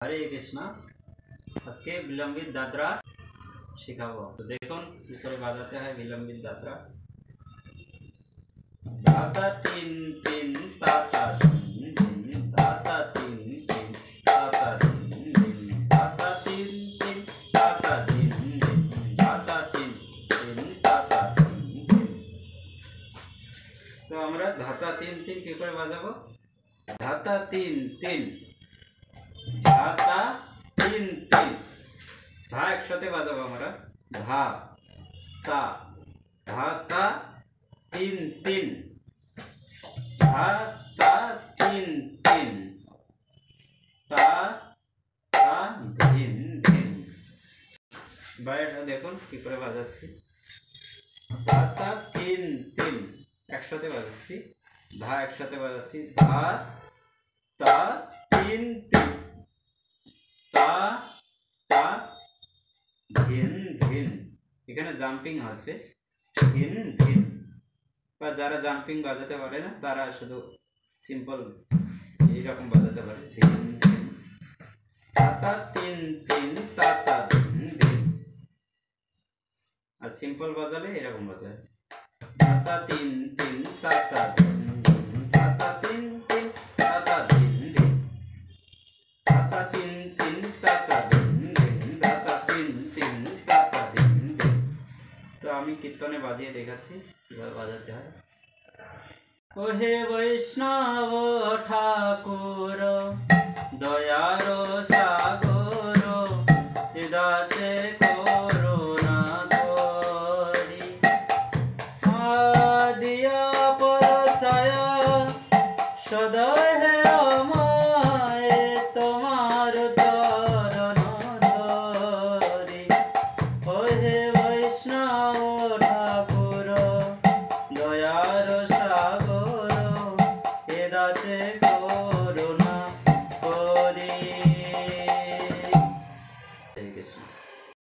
हरे कृष्णा आज के विलंबित दादरा शिखाबो। तो देखो किस तरह बाजाते हैं विलंबित दादरा। ताता तीन तीन ताता तीन तीन ताता तीन तीन ताता तीन तीन ताता तीन तीन ताता तीन तीन ताता तीन तीन ताता तीन तीन। तो আমরা ধাতা তিন তিন কি করে বাজাবো? ধাতা তিন তিন ধাতা তিন তিন ধা একসাথে বাজাবো আমরা। ধা তা ধাতা তিন তিন ধাতা তিন তিন তা তা ধিন ধিন। বাইরেটা দেখুন কি করে বাজাচ্ছি। ধাতা তিন তিন একসাথে বাজাচ্ছি। ধা একসাথে বাজাচ্ছি। ধা তা তিন তিন তা তা ধিন ধিন। এখানে জাম্পিং আছে ধিন ধিন। বা যারা জাম্পিং বাজাতে পারে না তারা শুধু সিম্পল এইরকম বাজাতে পারে ধিন ধিন। তাতা তিন তিন তাতা ধিন ধিন। আর সিম্পল বাজালে এরকম বাজায় তাতা তিন তিন তাতা ধিন ধিন তাতা তিন তিন তাতা ধিন ধিন তাতা তিন তিন তাতা ধিন ধিন তাতা তিন তিন তাতা ধিন ধিন। তো আমি কীর্তনে বাজিয়ে দেখাচ্ছি কিভাবে বাজাতে হয়। ওহে বৈষ্ণব ঠাকুর দয়ার সাগর হৃদাসে করুণা করি আদিয়া পরশায় সদয় হে আমায় তোমার চরণ ধরি। ওহে বৈষ্ণব ঠাকুর দয়ার সাগর